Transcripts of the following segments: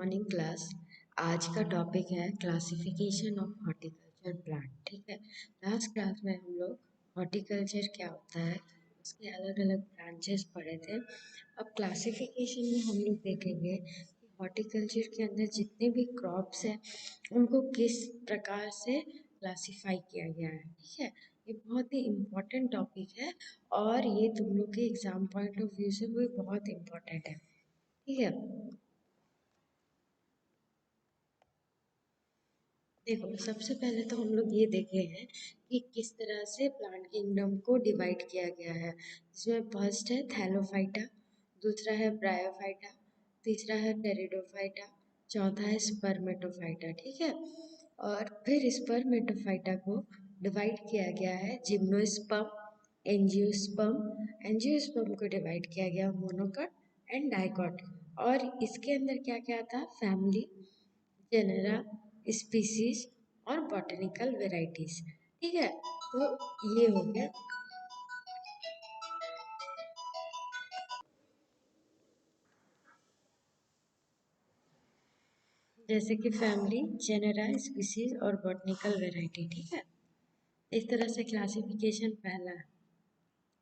Morning class. आज का topic है क्लासिफिकेशन ऑफ हॉर्टिकल्चर प्लांट। ठीक है, लास्ट क्लास में हम लोग हॉर्टिकल्चर क्या होता है उसके अलग अलग ब्रांचेस पढ़े थे। अब क्लासिफिकेशन में हम लोग देखेंगे कि हॉर्टिकल्चर के अंदर जितने भी क्रॉप्स हैं उनको किस प्रकार से क्लासिफाई किया गया है। ठीक है, ये बहुत ही इम्पोर्टेंट टॉपिक है और ये तुम लोग के एग्जाम पॉइंट ऑफ व्यू से भी बहुत इम्पोर्टेंट है। ठीक है, देखो सबसे पहले तो हम लोग ये देखे हैं कि किस तरह से प्लांट किंगडम को डिवाइड किया गया है। जिसमें फर्स्ट है थैलोफाइटा, दूसरा है ब्रायोफाइटा, तीसरा है टेरिडोफाइटा, चौथा है स्पर्मेटोफाइटा। ठीक है, और फिर स्पर्मेटोफाइटा को डिवाइड किया गया है जिम्नोस्पर्म, एंजियोस्पर्म। एंजियोस्पर्म को डिवाइड किया गया मोनोकॉट एंड डाइकॉट। और इसके अंदर क्या क्या था, फैमिली, जेनेरा, स्पीसीज और बॉटनिकल वेराइटीज। ठीक है, तो ये हो गया। जैसे कि फैमिली, जेनेरा, स्पीसीज और बॉटनिकल वेराइटी। ठीक है, इस तरह से क्लासिफिकेशन पहला है।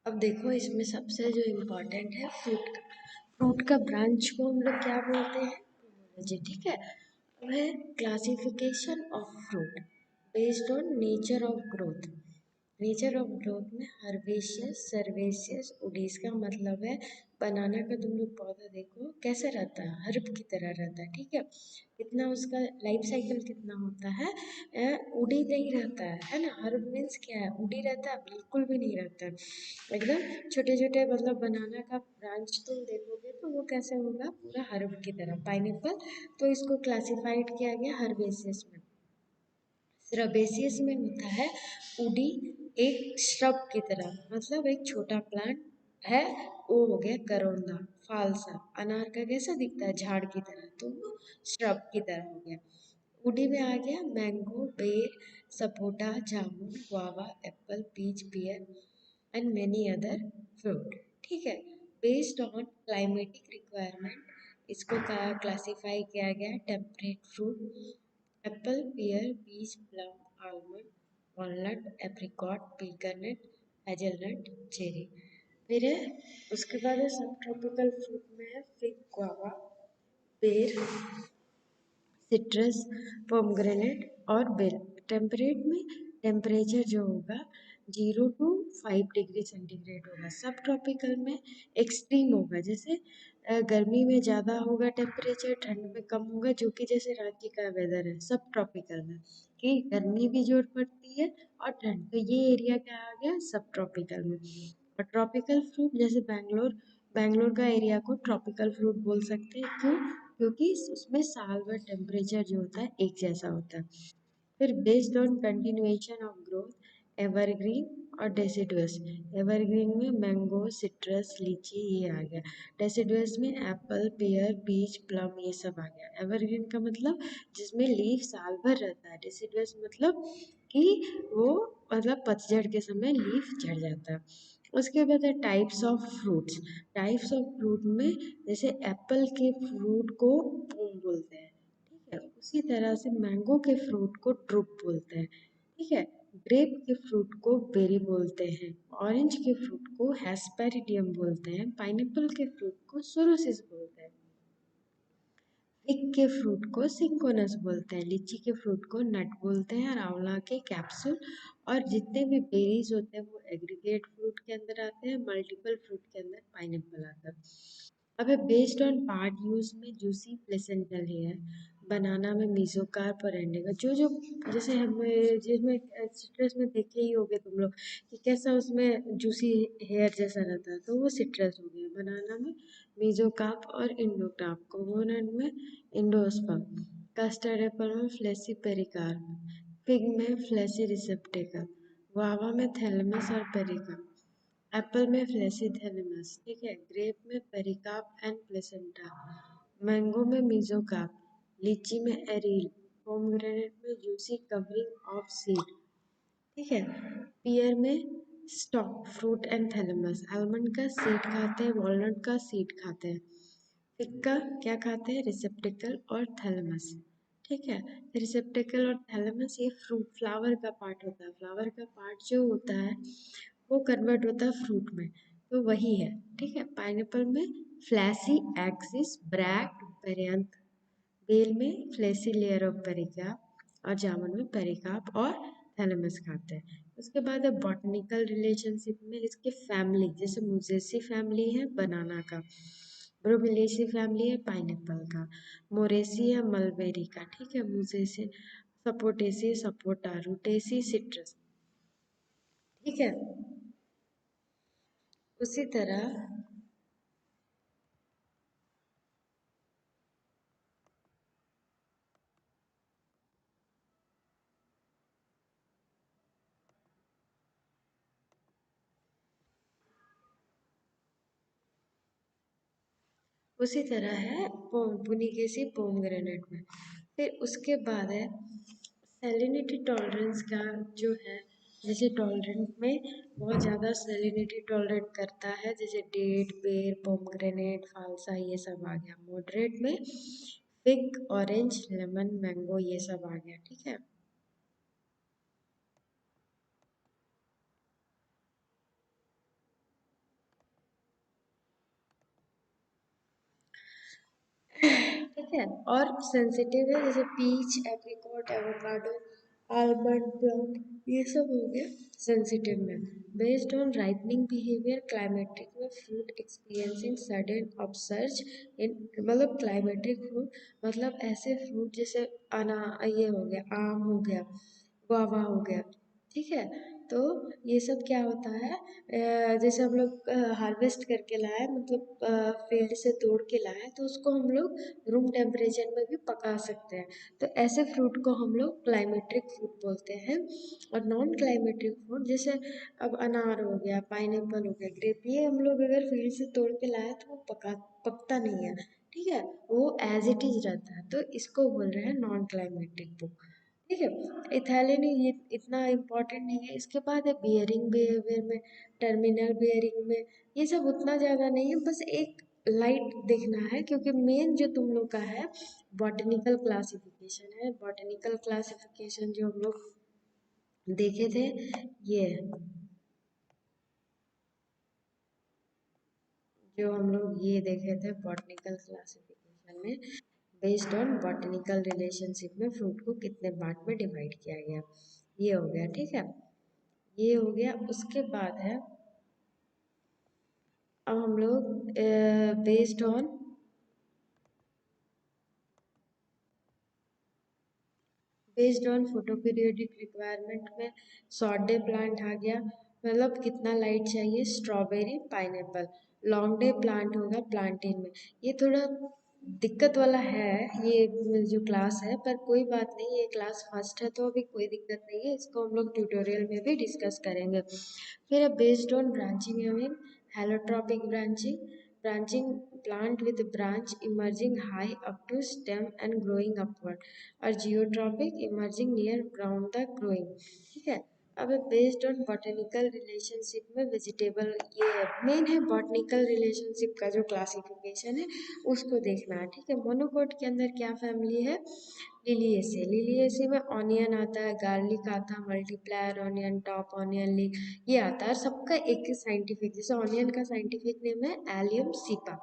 अब देखो इसमें सबसे जो इम्पोर्टेंट है फ्रूट का। फ्रूट का ब्रांच को हम लोग क्या बोलते हैं, पोमोलॉजी। ठीक है, अब है classification of fruit based on nature of growth. Nature of growth में हर्बेशियस, सर्वेशियस, उडीज का मतलब है बनाना का। तुम लोग पौधा देखो कैसे रहता है, हर्ब की तरह रहता है। ठीक है, कितना उसका लाइफ साइकिल कितना होता है, उड़ी नहीं रहता है ना। हर्ब मीन्स क्या है, उड़ी रहता है, बिल्कुल भी नहीं रहता है। एकदम छोटे छोटे मतलब बनाना का ब्रांच तुम देखोगे तो वो कैसे होगा, पूरा हर्ब की तरह, पाइनएप्पल। तो इसको क्लासिफाइड किया गया हर्बेशियस में। श्रबेशियस में होता है उडी, एक श्रब की तरह, मतलब एक छोटा प्लांट है। वो हो गया करोंदा, फालसा, अनार का कैसा दिखता है, झाड़ की तरह, तो वो श्रब की तरह हो गया। उडी में आ गया मैंगो, बेर, sapota, jamun, guava, apple, peach, pear and many other fruit. ठीक है, बेस्ड ऑन क्लाइमेटिक रिक्वायरमेंट इसको क्लासिफाई किया गया temperate fruit. Apple, pear, peach, plum, almond, walnut, apricot, pecan nut, hazelnut, cherry. फिर है उसके बाद है सब ट्रॉपिकल फ्रूट में है फिग, गुआवा, पेर, सिट्रस, पोमग्रेनेट और बेल। टेम्परेट में टेम्परेचर जो होगा 0 to 5 डिग्री सेंटीग्रेड होगा। सब ट्रॉपिकल में एक्सट्रीम होगा, जैसे गर्मी में ज़्यादा होगा टेम्परेचर, ठंड में कम होगा, जो कि जैसे रांची का वेदर है सब ट्रॉपिकल में, कि गर्मी भी जोर पड़ती है और ठंड। तो ये एरिया क्या आ गया, सब ट्रॉपिकल में। और ट्रॉपिकल फ्रूट जैसे बैंगलोर, बैंगलोर का एरिया को ट्रॉपिकल फ्रूट बोल सकते हैं। क्यों, क्योंकि उसमें साल भर टेम्परेचर जो होता है एक जैसा होता है। फिर based on continuation of growth evergreen और डेसिडुअस। एवरग्रीन में मैंगो, सिट्रस, लीची ये आ गया। डेसिडुअस में एप्पल, पेयर, पीच, प्लम ये सब आ गया। एवरग्रीन का मतलब जिसमें लीफ साल भर रहता है। डेसिडुअस मतलब कि वो मतलब पतझड़ के समय लीफ झड़ जाता है। उसके बाद है types of fruits. Types of fruit में जैसे एप्पल के फ्रूट को प्लम बोलते हैं। ठीक है, उसी तरह से मैंगो के फ्रूट को ड्रुप बोलते हैं। ठीक है, ग्रेप के फ्रूट को बेरी बोलते हैं, ऑरेंज के फ्रूट को हेस्पेरिडियम बोलते हैं, पाइनएप्पल के फ्रूट को सोरोसिस बोलते हैं, फिग के फ्रूट को सिंकोनस बोलते हैं, लीची के फ्रूट को नट बोलते हैं, और आंवला के कैप्सूल। और जितने भी बेरीज होते हैं वो एग्रीगेट फ्रूट के अंदर आते हैं, मल्टीपल फ्रूट के अंदर पाइनएप्पल आता है। अब है बेस्ड ऑन पार्ट यूज में जूसी प्लेसेंटल हेयर, बनाना में मीजोकार्प और इंडिका। जो जो जैसे हमें जिसमें सिट्रस में देखे ही होगे तुम लोग कि कैसा उसमें जूसी हेयर जैसा रहता है, तो वो सिट्रस हो गया। बनाना में मीजोकार्प और इंडोकार्प, कोकोनट में इंडोस्पर्म, कस्टर्ड एप्पल में फ्लेसी पेरिकार्प, फिग में फ्लेसी रिसेप्टेकल, गुआवा में थैलेमस और पेरिकार्प, एप्पल में फ्लेसिथेलेमस। ठीक है, ग्रेप में पेरिकार्प एंड प्लेसेंटा, मैंगो में मीजोकार्प, लीची में एरील, पोमग्रेनेट में जूसी कवरिंग ऑफ सीड। ठीक है, पियर में stock fruit and thalamus, almond का सीड खाते हैं, वॉलनट का सीड खाते हैं। टिक्का क्या खाते हैं? रिसेप्टिकल और थैलेमस। ठीक है, रिसेप्टिकल और थैलेमस ये फ्रूट फ्लावर का पार्ट होता है। फ्लावर का पार्ट जो होता है वो कन्वर्ट होता है फ्रूट में, तो वही है। ठीक है, पाइनएप्पल में फ्लैसी एक्सिस ब्रैक्ट पेरियंथ, बेल में फ्लैसी लेयर ऑफ पेरिकार्प और जामुन में पेरिकार्प और थैलेमस खाते हैं। उसके बाद है बॉटनिकल रिलेशनशिप में इसके फैमिली, जैसे मुजेसी फैमिली है बनाना का, ब्रोमेलिएसी फैमिली है पाइनएप्पल का, मोरेसी है मलबेरी का। ठीक है, मुजेसी, सपोटेसी सपोटा, रूटेसी सिट्रस। ठीक है, उसी तरह है पुनिकेसी पोमग्रेनेट में। फिर उसके बाद है सैलिनिटी टॉलरेंस का जो है, जैसे टॉलरेंट में बहुत ज़्यादा सैलिनिटी टॉलरेट करता है, जैसे डेट पेर पोमग्रेनेट फालसा ये सब आ गया। मॉडरेट में फिग ऑरेंज लेमन मैंगो ये सब आ गया। ठीक है, ठीक है, और सेंसिटिव है जैसे peach apricot avocado almond plum ये सब हो गया सेंसिटिव में। Based on ripening behaviour climacteric में fruit experiencing sudden upsurge in, मतलब क्लाइमेटिक फ्रूट मतलब ऐसे फ्रूट जैसे अना ये हो गया, आम हो गया, गुआवा हो गया। ठीक है, तो ये सब क्या होता है, जैसे हम लोग हार्वेस्ट करके लाए, मतलब फील्ड से तोड़ के लाए, तो उसको हम लोग रूम टेम्परेचर में भी पका सकते हैं। तो ऐसे फ्रूट को हम लोग क्लाइमेट्रिक फ्रूट बोलते हैं। और नॉन क्लाइमेट्रिक फ्रूट जैसे अब अनार हो गया, पाइनएप्पल हो गया, ग्रेप, ये हम लोग अगर फील्ड से तोड़ के लाए तो वो पकता नहीं है। ठीक है, वो एज इट इज रहता है, तो इसको बोल रहे हैं नॉन क्लाइमेट्रिक बुक। ठीक है, इथैलिन ये इतना इम्पोर्टेंट नहीं है। इसके बाद है बियरिंग बिहेवियर में, टर्मिनल बियरिंग में, ये सब उतना ज़्यादा नहीं है, बस एक लाइट देखना है, क्योंकि मेन जो तुम लोग का है बॉटनिकल क्लासिफिकेशन है। बॉटनिकल क्लासिफिकेशन जो हम लोग देखे थे, ये है, जो हम लोग ये देखे थे बॉटनिकल क्लासिफिकेशन में, बेस्ड ऑन बॉटनिकल रिलेशनशिप में फ्रूट को कितने पार्ट में डिवाइड किया गया, ये हो गया। ठीक है, ये हो गया। उसके बाद है अब हम लोग based on photo periodic requirement में शॉर्ट डे प्लांट आ गया, मतलब कितना लाइट चाहिए, strawberry pineapple. Long day plant होगा प्लांटेन में। ये थोड़ा दिक्कत वाला है ये जो क्लास है, पर कोई बात नहीं, ये क्लास फर्स्ट है तो अभी कोई दिक्कत नहीं है, इसको हम लोग ट्यूटोरियल में भी डिस्कस करेंगे। फिर based on branching mean heliotropic branching plant with branch emerging high up to stem and growing upward, और geotropic emerging near ground the growing. ठीक है, अब बेस्ड ऑन बॉटनिकल रिलेशनशिप में वेजिटेबल, ये मेन है बॉटनिकल रिलेशनशिप का जो classification है उसको देखना है। ठीक है, मोनोकोट के अंदर क्या फैमिली है, लिलिएसी। लिलिएसी में ऑनियन आता है, गार्लिक आता है, multiplier onion, top onion, leak, ये आता है। सबका एक साइंटिफिक, जैसे ऑनियन का साइंटिफिक नेम है एलियम सीपा।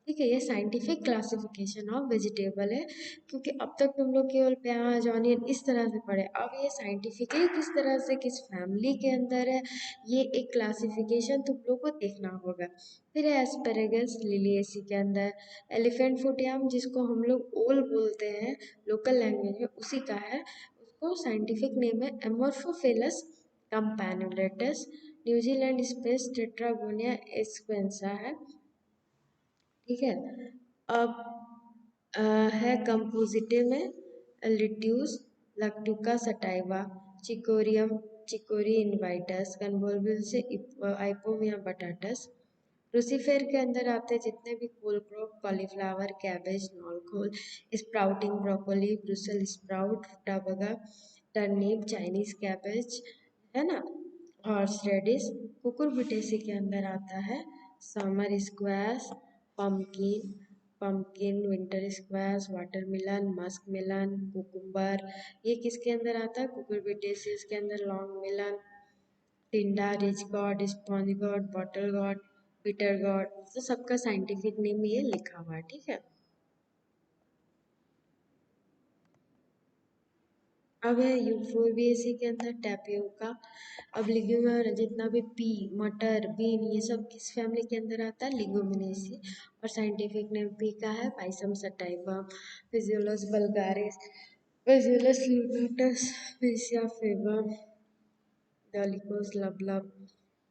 ठीक है, ये साइंटिफिक क्लासिफिकेशन ऑफ वेजिटेबल है, क्योंकि अब तक तुम लोग केवल प्याज ऑनियन इस तरह से पढ़े, अब ये साइंटिफिकली किस तरह से किस फैमिली के अंदर है, ये एक क्लासिफिकेशन तुम लोग को देखना होगा। फिर है एस्पेरेगस लिलिएसी के अंदर, एलिफेंट फुट याम जिसको हम लोग ओल बोलते हैं लोकल लैंग्वेज में, उसी का है। उसको साइंटिफिक नेम है एमोर्फोफिलस कैम्पैनुलेटस। न्यूजीलैंड स्पेस टेट्रागोनिया एस्क्वेंसा है। ठीक है, अब है कंपोजिटिव में लिट्यूस, लक्टुका सटाइवा, चिकोरियम, चिकोरी इनवाइटस, कन्वोल्विल से आइपोमिया बटाटस। क्रूसीफेर के अंदर आते हैं जितने भी cole crop, cauliflower, cabbage, knol khol, sprouting broccoli, Brussels sprout, रutabaga, टर्निप, चाइनीज कैबेज, है ना, हॉर्स रेडिश। कुकुरबिटेसी के अंदर आता है summer squash, pumpkin, pumpkin, winter squash, watermelon, musk melon, cucumber. ये किसके अंदर आता है? कुकुरबिटेसियस के अंदर। Long melon, tinda, ridge gourd, sponge gourd, bottle gourd, bitter gourd, तो सबका साइंटिफिक नेम ये लिखा हुआ है, ठीक है। अब है यूफोर्बिएसी के अंदर टैपियोका। अब लिग्यूमर जितना भी पी, मटर, बीन, ये सब किस फैमिली के अंदर आता है? लिगुमिनेसी। और साइंटिफिक नेम पी का है पाइसम सटाइवा, फिजियोलस बल्गारिस, फिजियोलस लूनाटस, फिशिया फेबम, डॉलिकोस लबलब,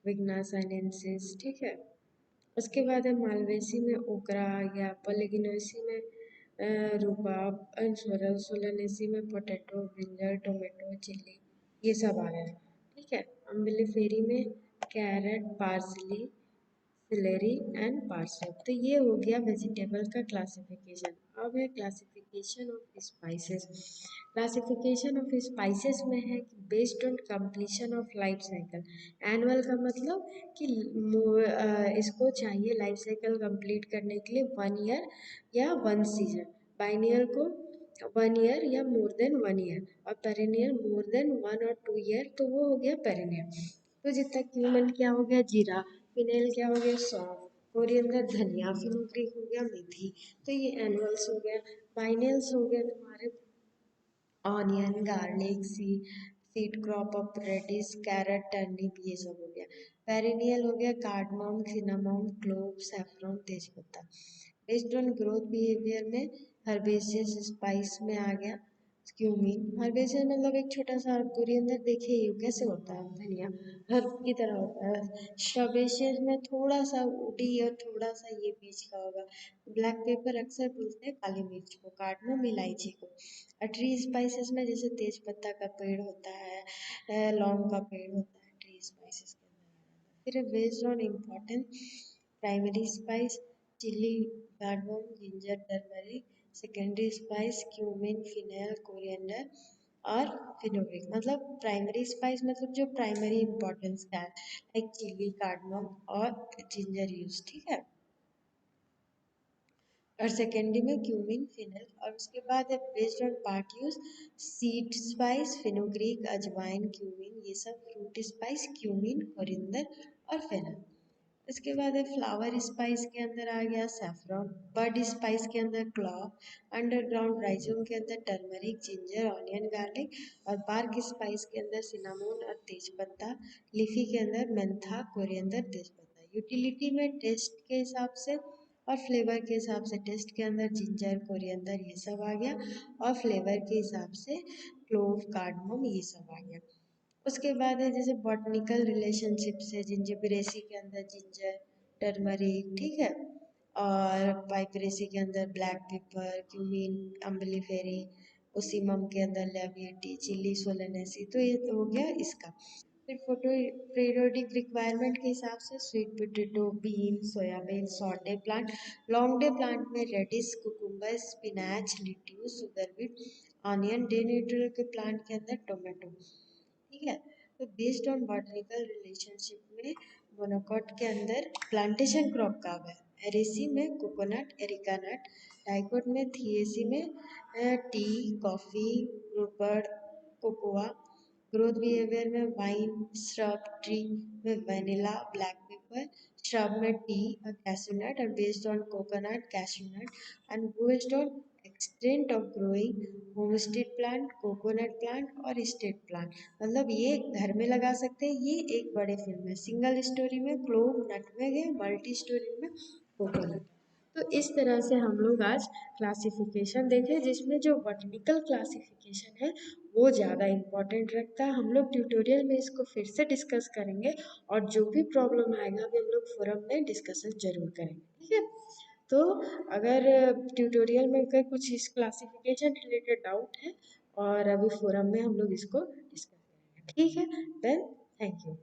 विग्नासाइनेंसिस, ठीक है। उसके बाद है मालवेसी में ओकरा आ गया, पॉलीगिनोसी में रुबाब, सोलानेसी में पोटैटो, ब्रिंजल, टोमेटो, चिल्ली, ये सब आ गया, ठीक है। अम्बिलीफेरी में carrot, parsley, celery and parsley. तो ये हो गया वेजिटेबल का क्लासिफिकेशन। अब है classification of spices. Classification of spices में है कि based on completion of life cycle. Annual का मतलब कि इसको चाहिए लाइफ साइकिल कंप्लीट करने के लिए 1 ईयर या 1 सीजन। बाइनियल को 1 ईयर या मोर देन 1 ईयर, और पेरिनियल मोर देन 1 और 2 ईयर, तो वो हो गया पेरिनियल। तो जितना क्यूमन क्या हो गया? जीरा। फिनेल क्या हो गया? सौंफ। कोरिएंडर धनिया। फिनुग्रीक हो गया मेथी। तो ये एनुअल्स हो गया। बाइनियल्स हो गया तुम्हारे onion, garlic, seed crop of radish, carrot, turnip, ये सब हो गया। पेरिनियल हो गया कार्डमम, सिनामम, क्लोव, सैफरन, तेजपत्ता। बेस्ड ऑन ग्रोथ बिहेवियर में हर्बेसियस स्पाइस में आ गया क्यूमीन। हर्बेसियस मतलब एक छोटा सा कोरिएंडर, देखे ही हो कैसे होता है, धनिया हर्ब की तरह होता है। श्रबेशियस में थोड़ा सा उडी और थोड़ा सा ये बीज का होगा। ब्लैक पेपर अक्सर बोलते हैं काली मिर्च को, कार्डमम इलायची को। ट्री स्पाइसेस में जैसे तेज पत्ता का पेड़ होता है, लौंग का पेड़ होता है, ट्री स्पाइसेस के अंदर। फिर based on importance primary spice chilli, cardamom, ginger, turmeric. Secondary spice cumin, fennel, coriander और फिनोग्रीक। मतलब प्राइमरी स्पाइस मतलब जो प्राइमरी इम्पोर्टेंस का है, लाइक चिली, कार्डमम और जिंजर यूज, ठीक है। और सेकेंडरी में क्यूमिन, फिनल। और उसके बाद है based on part use seed spice, fenugreek, ajwain, cumin, ये सब। फ्रूट स्पाइस क्यूमिन, कोरिंदर और फेनल। इसके बाद है फ्लावर स्पाइस के अंदर आ गया सैफरन। बर्ड स्पाइस के अंदर क्लॉव। अंडरग्राउंड राइजोम के अंदर टर्मरिक, जिंजर, ऑनियन, गार्लिक। और बार्क स्पाइस के अंदर सिनामोन और तेजपत्ता। लीफी के अंदर मेंथा, कोरिएंडर, तेजपत्ता। यूटिलिटी में टेस्ट के हिसाब से और फ्लेवर के हिसाब से टेस्ट के अंदर जिंजर, कोरिएंडर, ये सब आ गया। और फ्लेवर के हिसाब से क्लोव, कार्डमम, ये सब आ गया। उसके बाद है जैसे बॉटनिकल रिलेशनशिप से जिंजिबरेसी के अंदर जिंजर, टर्मरिक, ठीक है। और पाइपरेसी के अंदर ब्लैक पेपर, क्यूमीन, अम्बिलीफेरी। ओसीमम के अंदर लेविएटी, चिली सोलेनेसी। तो ये तो हो गया इसका। फिर फोटो पीरियोडिक रिक्वायरमेंट के हिसाब से sweet potato, bean, soybean, short plant. Long day plant में radish, cucumber, spinach, lettuce, sugar beet, onion. Day neutral के प्लांट के अंदर टोमेटो, ठीक है। तो बेस्ड ऑन बॉटनिकल रिलेशनशिप में मोनोकॉट के अंदर प्लांटेशन क्रॉप का है। एरेसी में कोकोनट, एरिका नट। डाइकोट में थिएसी में टी, कॉफ़ी, रूपर्ड, कोकोआ। ग्रोथ बिहेवियर में वाइन, श्रब, ट्री में वैनिला, ब्लैक पेपर। श्रब में टी और कैश्यू नट। और based on coconut, cashew nut. And based on extent of growing homestead plant, coconut plant और estate plant. मतलब ये घर में लगा सकते हैं, ये एक बड़े फील्ड में। सिंगल स्टोरी में क्लोव, नटमेग है, मल्टी स्टोरी में कोकोनट। तो इस तरह से हम लोग आज क्लासिफिकेशन देखें, जिसमें जो बॉटनिकल क्लासिफिकेशन है वो ज़्यादा इम्पोर्टेंट रखता है। हम लोग ट्यूटोरियल में इसको फिर से डिस्कस करेंगे, और जो भी प्रॉब्लम आएगा अभी हम लोग फोरम में डिस्कशन जरूर करेंगे, ठीक है। तो अगर ट्यूटोरियल में अगर कुछ इस क्लासिफिकेशन रिलेटेड डाउट है, और अभी फोरम में हम लोग इसको डिस्कस करेंगे, ठीक है। Then thank you.